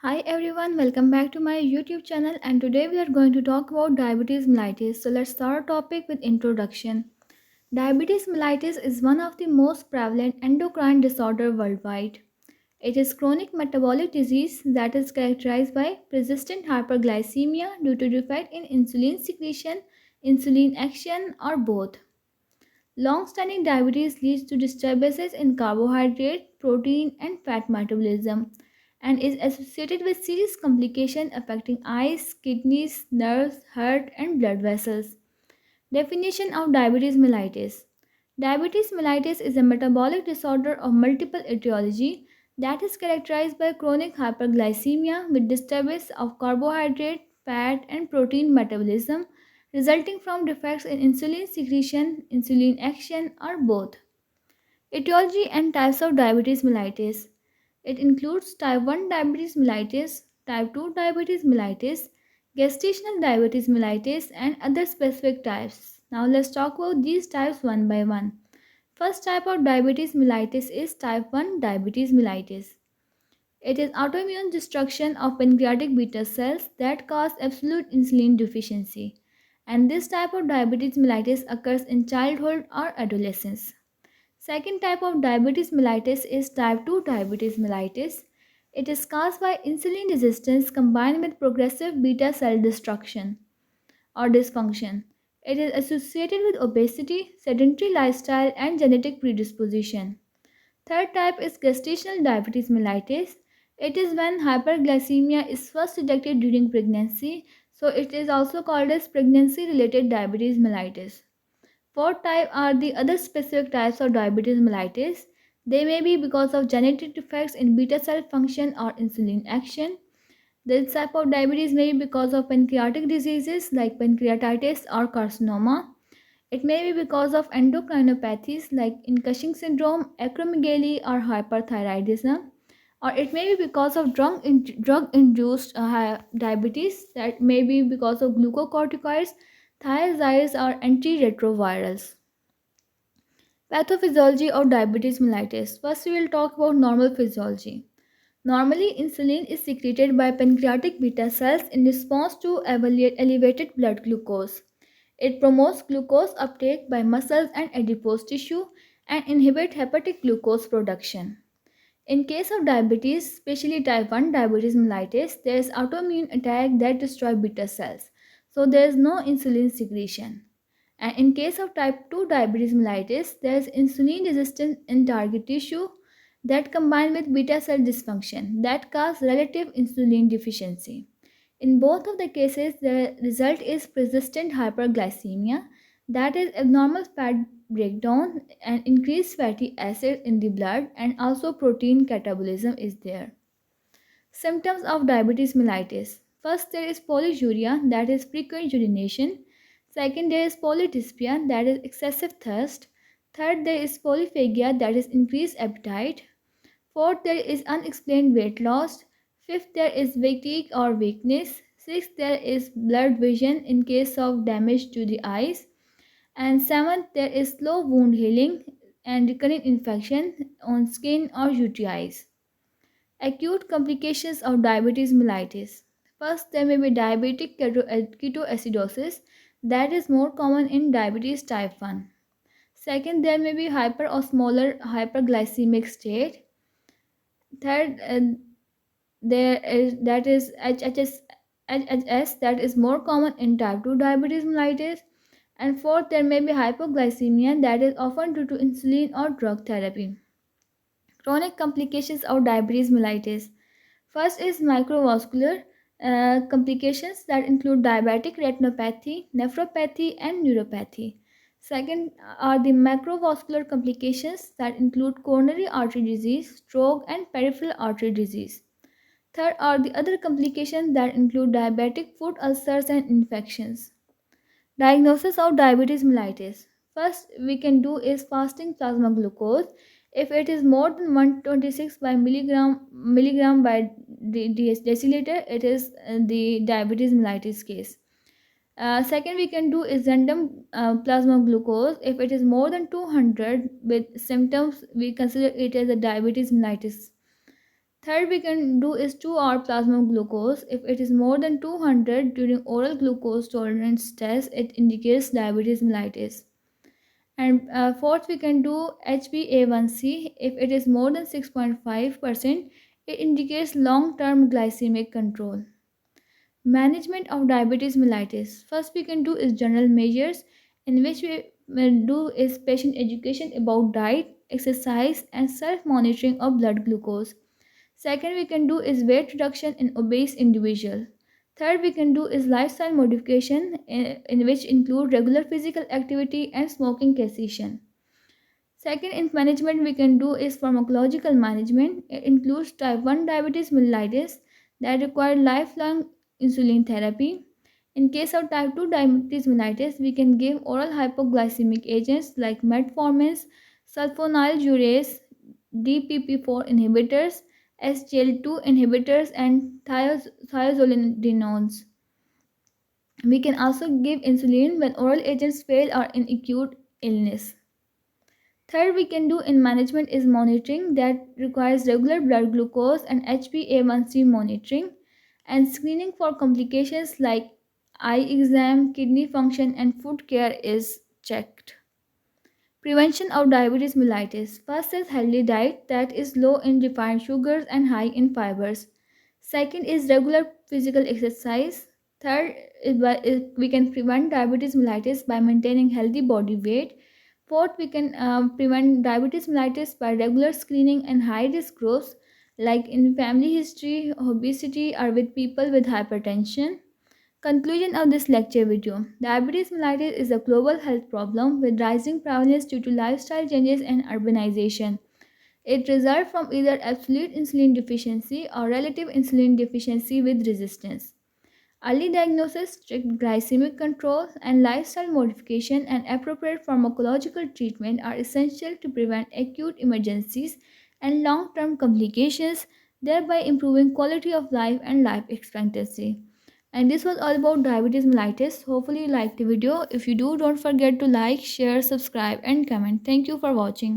Hi everyone, welcome back to my YouTube channel and today we are going to talk about diabetes mellitus. So let's start our topic with introduction. Diabetes mellitus is one of the most prevalent endocrine disorder worldwide. It is chronic metabolic disease that is characterized by persistent hyperglycemia due to defect in insulin secretion, insulin action or both. Long-standing diabetes leads to disturbances in carbohydrate, protein, and fat metabolism and is associated with serious complications affecting eyes, kidneys, nerves, heart, and blood vessels. Definition of diabetes mellitus. Diabetes mellitus is a metabolic disorder of multiple etiology that is characterized by chronic hyperglycemia with disturbance of carbohydrate, fat, and protein metabolism resulting from defects in insulin secretion, insulin action, or both. Etiology and types of diabetes mellitus. It includes type 1 diabetes mellitus, type 2 diabetes mellitus, gestational diabetes mellitus, and other specific types. Now let's talk about these types one by one. First type of diabetes mellitus is type 1 diabetes mellitus. It is autoimmune destruction of pancreatic beta cells that cause absolute insulin deficiency. And this type of diabetes mellitus occurs in childhood or adolescence. Second type of diabetes mellitus is type 2 diabetes mellitus. It is caused by insulin resistance combined with progressive beta cell destruction or dysfunction. It is associated with obesity, sedentary lifestyle, and genetic predisposition. Third type is gestational diabetes mellitus. It is when hyperglycemia is first detected during pregnancy, so it is also called as pregnancy related diabetes mellitus. Fourth type are the other specific types of diabetes mellitus. They may be because of genetic defects in beta cell function or insulin action. This type of diabetes may be because of pancreatic diseases like pancreatitis or carcinoma. It may be because of endocrinopathies like in Cushing syndrome, acromegaly, or hyperthyroidism. Or it may be because of drug-induced diabetes, that may be because of glucocorticoids, thiazides, or antiretrovirals. Pathophysiology of diabetes mellitus. First, we will talk about normal physiology. Normally, insulin is secreted by pancreatic beta cells in response to elevated blood glucose. It promotes glucose uptake by muscles and adipose tissue and inhibits hepatic glucose production. In case of diabetes, especially type 1 diabetes mellitus, there is autoimmune attack that destroy beta cells. So there is no insulin secretion. And in case of type 2 diabetes mellitus, there is insulin resistance in target tissue that combined with beta cell dysfunction that cause relative insulin deficiency. In both of the cases, the result is persistent hyperglycemia, that is abnormal fat breakdown and increased fatty acid in the blood, and also protein catabolism is there. Symptoms of diabetes mellitus. First, there is polyuria, that is frequent urination. Second, there is polydipsia, that is excessive thirst. Third, there is polyphagia, that is increased appetite. Fourth, there is unexplained weight loss. Fifth, there is fatigue or weakness. Sixth, there is blurred vision in case of damage to the eyes. And seventh, there is slow wound healing and recurrent infection on skin or UTIs. Acute complications of diabetes mellitus. First, there may be diabetic ketoacidosis, that is more common in diabetes type 1. Second, there may be hyperosmolar hyperglycemic state. Third, there is that is HHS, that is more common in type 2 diabetes mellitus. And fourth, there may be hypoglycemia, that is often due to insulin or drug therapy. Chronic complications of diabetes mellitus. First is microvascular complications that include diabetic retinopathy, nephropathy, and neuropathy. Second are the macrovascular complications that include coronary artery disease, stroke, and peripheral artery disease. Third are the other complications that include diabetic foot ulcers and infections. Diagnosis of diabetes mellitus. First we can do is fasting plasma glucose. If it is more than 126 by milligram by deciliter, it is the diabetes mellitus case. Second we can do is random plasma glucose. If it is more than 200 with symptoms, we consider it as a diabetes mellitus. Third, we can do is 2-hour plasma glucose. If it is more than 200 during oral glucose tolerance test, it indicates diabetes mellitus. And fourth, we can do HbA1c. If it is more than 6.5%, it indicates long-term glycemic control. Management of diabetes mellitus. First, we can do is general measures, in which we will do is patient education about diet, exercise, and self-monitoring of blood glucose. Second, we can do is weight reduction in obese individual. Third, we can do is lifestyle modification, in which include regular physical activity and smoking cessation. Second, in management, we can do is pharmacological management. It includes type 1 diabetes mellitus that require lifelong insulin therapy. In case of type 2 diabetes mellitus, we can give oral hypoglycemic agents like metformin, sulfonylureas, DPP4 inhibitors, SGL2 inhibitors, and thiazolidinones. We can also give insulin when oral agents fail or in acute illness. Third, we can do in management is monitoring that requires regular blood glucose and HbA1c monitoring, and screening for complications like eye exam, kidney function, and foot care is checked. Prevention of diabetes mellitus. First is healthy diet that is low in refined sugars and high in fibers. Second is regular physical exercise. Third we can prevent diabetes mellitus by maintaining healthy body weight. Fourth, we can prevent diabetes mellitus by regular screening and high risk groups like in family history, obesity, or with people with hypertension. Conclusion of this lecture video. Diabetes mellitus is a global health problem with rising prevalence due to lifestyle changes and urbanization. It results from either absolute insulin deficiency or relative insulin deficiency with resistance. Early diagnosis, strict glycemic control, and lifestyle modification and appropriate pharmacological treatment are essential to prevent acute emergencies and long term complications, thereby improving quality of life and life expectancy. And this was all about diabetes mellitus. Hopefully, you liked the video. If you do, don't forget to like, share, subscribe, and comment. Thank you for watching.